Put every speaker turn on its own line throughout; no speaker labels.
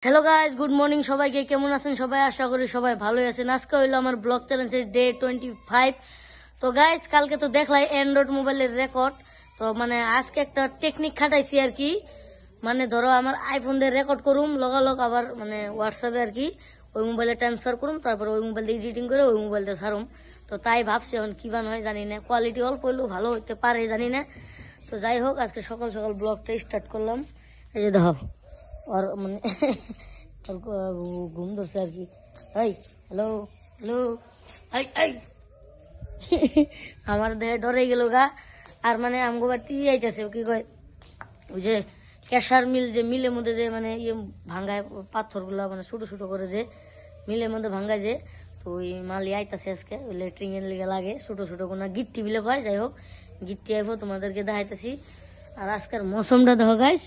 Hello guys, good morning সবাইকে। কেমন আছেন সবাই? আশা করি সবাই ভালোই আছেন। আজকে হইলো আমার ব্লগ চ্যালেঞ্জের ডে 25। তো গাইস, কালকে তো দেখলাই অ্যান্ড্রয়েড মোবাইলের রেকর্ড। তো মানে আজকে একটা টেকনিক খাটাইছি আর কি। মানে ধরো আমার আইফোন দিয়ে রেকর্ড করুম, লগালগ আবার মানে হোয়াটসঅ্যাপে আর কি ওই মোবাইলে ট্রান্সফার করুম, তারপর ওই মোবাইল দিয়ে এডিটিং করে ওই মোবাইল দিয়ে ছাড়ুম। তো তাই ভাবছি এখন কি বান হয় জানি না, কোয়ালিটি অল্প হইলেও ভালো হইতে পারে জানি না। তো যাই হোক, আজকে সকাল সকাল ব্লগটা স্টার্ট করলাম। এই যে দেখো আর মানে ঘুম ধরছে আর কি। এই হ্যালো হ্যালো, আমার দেহে ডরে গেল গা। আর মানে আমগো বাড়ি আইতেছে কি কয়, ওই যে কেশার মিল, যে মিলের মধ্যে যে মানে ইয়ে ভাঙ্গায় পাথর গুলা, মানে ছোট ছোট করে যে মিলের মধ্যে ভাঙ্গায় যে, তো ওই মালি আইতাছে আজকে। ওই লেট্রিং এর লিগে লাগে ছোট ছোট কোনো গিট্টি বিলে কয়। যাই হোক, গিট্টি আইবো, তোমাদেরকে দেখাইতেছি। আর আজকের মৌসুমটা দেখো গাইস,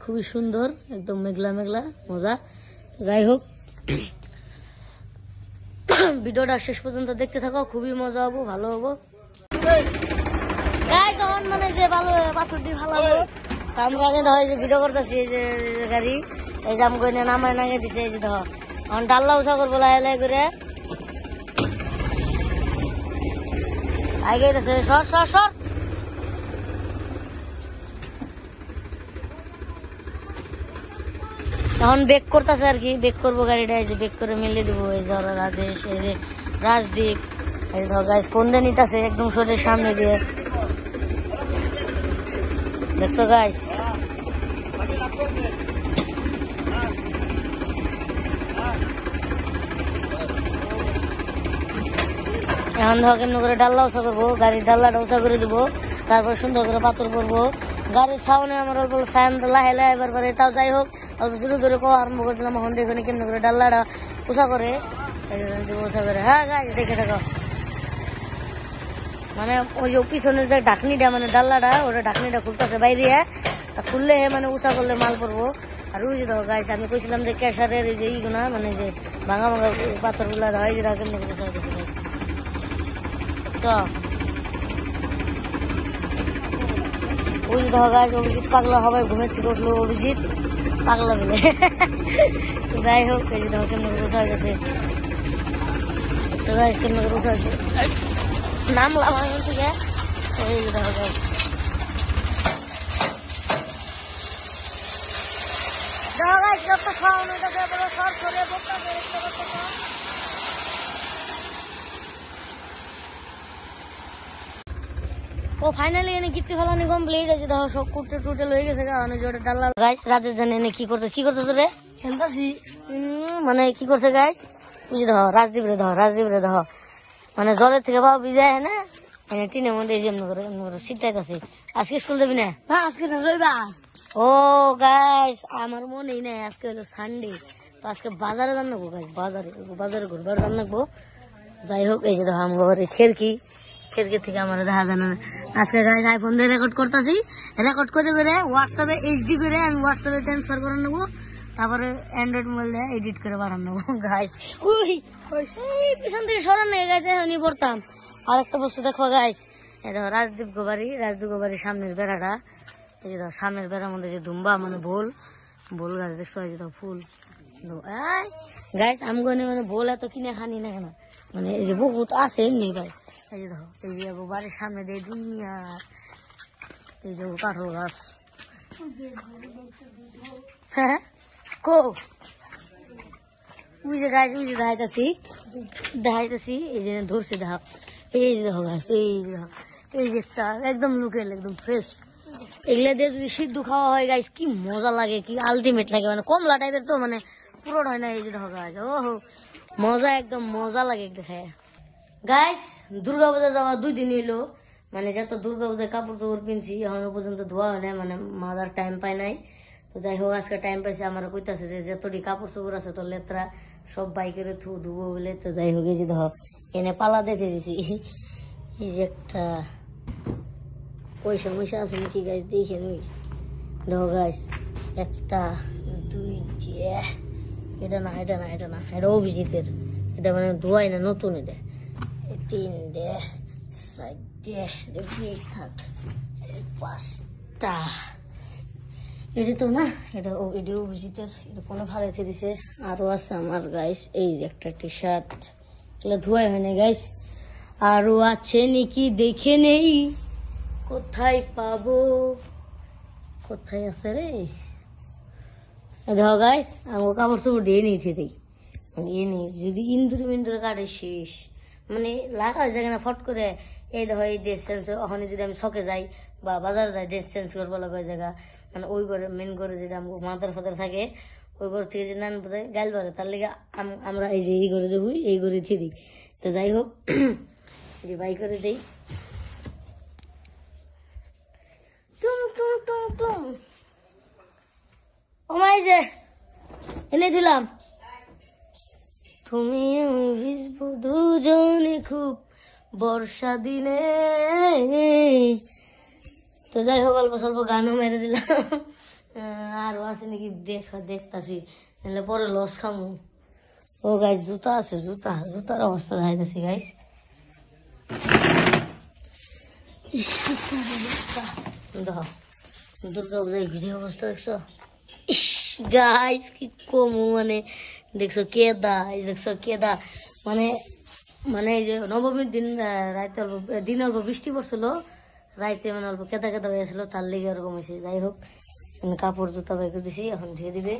খুবই সুন্দর, একদম মেঘলা মেঘলা, মজা। যাই হোক, ভিডিওটা শেষ পর্যন্ত দেখতে থাকো, খুবই মজা হবো, ভালো হবো গাইস। তখন মানে যে ভালো পাথরটি ভালো হবো। আমরা আগে ধর যে ভিডিও করতেছি, এই যে গাড়ি এই জাম করে নামায় নাগে দিছে। এই যে ধর এখন ডাল্লা উঠা করবো লাই লাই করে। আগে গেছে, সর সর সর। এখন বেক করতেছে আর কি, বেক করবো গাড়িটা। এই যে বেক করে মেলে দেবো। এই যে ওরা রাজেশ, এই যে রাজদীপ, এই ধর গাইস কোন দিন নিতেছে একদম শরীরের সামনে দিয়ে, দেখছো গাইস। এখন ধর কেমন করে ডাল্লা উঁচা করবো, গাড়ির ডাল্লাটা উঁচা করে দিবো, তারপর সুন্দর করে পাথর করবো। গাড়ির সামনে আমার অল্প সায়ন লাহে লাহে এবার পারে। তাও যাই হোক, অল্প শুরু ধরে কোয়া আরম্ভ করছিলাম। এখন দেখুন কেমন করে ডাল্লাটা উঁচা করে, উঁচা করে। হ্যাঁ গাইস, দেখে থাকো। মানে ওই যে পিছনের যে ঢাকনিটা, মানে ডাল্লাটা, ওটা ঢাকনিটা খুলতেছে বাইরে, তা খুললে মানে উঁচা করলে মাল পড়বো। আর ওই যে দেখো গাইস, আমি কইছিলাম যে কেশারের এই যে ইগুনা, মানে যে ভাঙা ভাঙা পাথর গুলা হয়, যে কেমন করে উঁচা করতেছে গাইস। ওই যে দেখো গাইস, অভিজিৎ পাগলা হবে, ঘুমের থেকে উঠলো অভিজিৎ পাগলা বলে। যাই হোক, এই যে দেখো কেমন করে উঠা গেছে, গাইস কেমন করে উঠা গেছে। নামলাম আমি থেকে, এই যে দেখো গাইস। দেখো গাইস, যত খাওয়ান ওইটা বলো সর করে বোকা দেখতে পাচ্ছ। ও ফাইনালি এনে গিফট ফেলানি কমপ্লিট। আছে দেখো সব কুটে টুটে লয়ে গেছে। কারণ যে ওটা ডাল্লা গাইস, রাজেশ জানে এনে কি করছে, কি করতেছে রে, খেলতেছি মানে কি করছে গাইস। বুঝে দেখো রাজদীপ রে, দেখো রাজদীপ রে, দেখো মানে জলের থেকে বাবা ভিজায় না, মানে টিনের মধ্যে এমনি করে শীতটাই আছে। আজকে স্কুল যাবি না? আজকে রবিবার। ও গাইস, আমার মনেই নাই আজকে হলো সানডে। তো আজকে বাজারে যান নাকবো গাইস, বাজারে ঘুরবার যান নাকবো। যাই হোক, এই যে দেখো আমার খেরকি থেকে আমার দেখা যায় না। আজকে গাইস আইফোন দিয়ে রেকর্ড করতেছি, রেকর্ড করে করে হোয়াটসঅ্যাপে এইচডি করে আমি হোয়াটসঅ্যাপে ট্রান্সফার করে নেবো, তারপরে অ্যান্ড্রয়েড মোবাইল দিয়ে এডিট করে পাঠান নেবো গাইস। পিছন থেকে সরান নিয়ে গেছে, এখনই পড়তাম। আর একটা বস্তু দেখো গাইস, এই দেখো রাজদীপ গোবারির সামনের বেড়াটা। এই যে দেখো সামনের বেড়ার মধ্যে যে ধুম্বা, মানে বোল গাছ দেখছো, এই যে দেখো ফুল গাইস। আমি মানে বোল এত কিনে খানি না কেন, মানে এই যে বহুত আছে এমনি গাইস। এই যে দেখো, এই যে বাড়ির সামনে দিয়ে দুনিয়া, এই যে কাঠল গাছ। হ্যাঁ কো ওই যে গাছ, ওই যে দেখাইতেছি এই যে ধরছে দেখো। এই যে দেখো গাছ, এই যে দেখো, এই যে একটা একদম লোকেল, একদম ফ্রেশ। এগুলা দিয়ে যদি সিদ্ধ খাওয়া হয় গাইস, কি মজা লাগে, কি আলটিমেট লাগে। মানে কমলা টাইপের তো, মানে পুরো হয় না। এই যে দেখো গাছ, ও মজা, একদম মজা লাগে দেখে গাইস। দুর্গাপূজা যাওয়া 2 দিন হইলো, মানে যত দুর্গাপূজায় কাপড় চোপড় কিনছি এখনো পর্যন্ত ধোয়া হয় না, মানে মাদার টাইম পায় নাই। তো যাই হোক, আজকে টাইম পাইছে। আমার কইতাছে যে যতটি কাপড় চোপড় আছে তো লেত্রা সব বাইকের ধুবো বলে। তো যাই হোক, এই যে ধর এনে পালা দেখে দিছি। এই যে একটা পয়সা আছে নাকি গাইস, দেখে নই দেখো গাইস। 1 2 এটা না, এটা অভিজিতের, এটা মানে ধোয়াই না, নতুন। এটা 3 4 থাক, 5টা এটি তো না, এটা এটিও অভিজিতের, এটা কোনো ভাড়াইতে দিছে। আরো আছে আমার গাইস, এই যে একটা টি শার্ট, এগুলো ধোয়াই হয় না গাইস। আরো আছে নাকি দেখে নেই, কোথায় পাবো, কোথায় আছে রে। দেখো গাইস, আমার কাপড় চোপড় দিয়ে নিয়ে দিই, এ নেই যদি ইন্দুর মিন্দুর কাটে শেষ, মানে লাগা হয়ে যায় না ফট করে। এই দেখো এই ড্রেস চেঞ্জ, ওখানে যদি আমি শখে যাই বা বাজারে যাই ড্রেস চেঞ্জ করবো লাগা ওই জায়গা, মানে ওই ঘরে মেন ঘরে যেটা আমার মাথার ফাদার থাকে, ওই ঘর থেকে যে নান বোঝায় গাইল বাড়ে, তার লেগে আমরা এই যে এই ঘরে যে হুই এই ঘরে থিয়ে দিই। তো যাই হোক, যে বাই করে দিই, টুম টুম টুম টুম। ও মাই যে এনে দিলাম, তুমি আমি ভিজবো দুজনে খুব বর্ষা দিনে। তো যাই হোক, অল্প স্বল্প গানও মেরে দিলাম। আরো আছে নাকি দেখতাছি, নাহলে পরে লস খামু। ও গাইস জুতা আছে, জুতার অবস্থা দেখাইতেছি গাইস। দেখো দুর্গা পূজার ভিডিও অবস্থা দেখছো গাইস, কি কমু, মানে দেখছো কেদা, দেখছো কেদা, মানে মানে এই যে নবমীর দিন রাতে অল্প দিন অল্প বৃষ্টি পড়ছিল, রাইতে মানে অল্প কেদা কেদা হয়েছিল, তার লেগে ওরকম হয়েছে। যাই হোক, কাপড় জুতা বের করে দিছি, এখন ধুয়ে দিবে।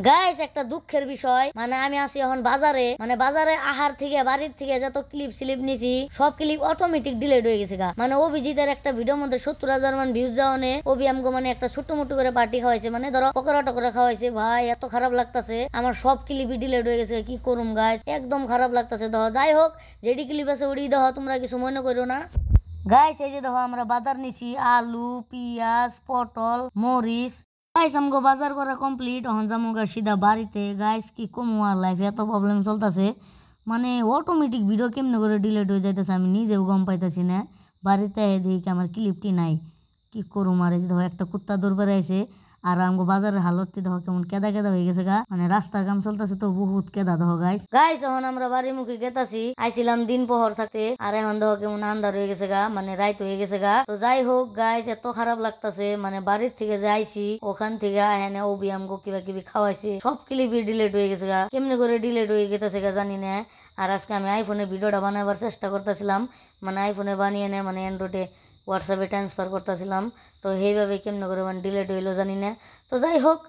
গাইস একটা দুঃখের বিষয়, মানে আমি আছি এখন বাজারে, মানে বাজারে আহার থেকে বাড়ির থেকে যত ক্লিপ স্লিপ নিছি সব ক্লিপ অটোমেটিক ডিলেট হয়ে গেছে গা। মানে অভিজিতের একটা ভিডিওর মধ্যে 70,000 মান ভিউজ যাওয়ানে অভি আমগো মানে একটা ছোট্ট মোটো করে পার্টি খাওয়াইছে, মানে ধরো পকোড়া টকরা খাওয়াইছে। ভাই এত খারাপ লাগতাছে, আমার সব ক্লিপই ডিলেট হয়ে গেছে, কি করুম গাইস, একদম খারাপ লাগতাছে। দেখো যাই হোক, যেটি ক্লিপ আছে ওটি দেখো, তোমরা কিছু মনে করো না গাইস। এই যে দেখো আমরা বাজার নিছি, আলু পেঁয়াজ পটল মরিচ। গাইস আমগো বাজার করা কমপ্লিট, এখন যামুগা সিধা বাড়িতে। গাইস কি কমু আর লাইফে এত প্রবলেম চলতেছে, মানে অটোমেটিক ভিডিও কেমনে করে ডিলিট হয়ে যাইতেছে আমি নিজেও গম পাইতেছি না। বাড়িতে দেখি আমার ক্লিপটি নাই, কি করুম। আর এই যে দেখো একটা কুত্তা দৌড় বেড়াইছে, আর আমগো বাজারের হালত দেখো কেমন কেদা কেদা হয়ে গেছে গা, মানে রাস্তার কাম চলতেছে তো বহুত কেদা। দেখো গাইস এখন আমরা বাড়ির মুখে গেতাছি, আইছিলাম দিন পহর থাকতে, আর এখন দেখো কেমন আন্ধার হয়ে গেছে গা, মানে রাইত হয়ে গেছে গা। তো যাই হোক গাইস, এত খারাপ লাগতাছে, মানে বাড়ির থেকে যে আইছি ওখান থেকে এখানে ওবি আমগো কিবা কিবি খাওয়াইছে, সব ক্লিপই ডিলেট হয়ে গেছে গা, কেমনে করে ডিলেট হয়ে গেছে গা জানি না। আর আজকে আমি আইফোনে ভিডিওটা বানাবার চেষ্টা করতেছিলাম, মানে আইফোনে বানিয়ে নে মানে অ্যান্ড্রয়েডে হোয়াটসঅ্যাপে ট্রান্সফার করতেছিলাম, তো সেইভাবে কেমনে করে মানে ডিলেট হইলো জানি না। তো যাই হোক,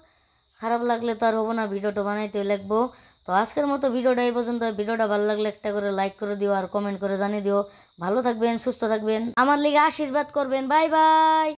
খারাপ লাগলে তো আর হবো না, ভিডিওটা বানাইতে লাগবো। তো আজকের মতো ভিডিওটা এই পর্যন্ত। ভিডিওটা ভালো লাগলে একটা করে লাইক করে দিও, আর কমেন্ট করে জানিয়ে দিও। ভালো থাকবেন, সুস্থ থাকবেন, আমার লিগে আশীর্বাদ করবেন। Bye bye.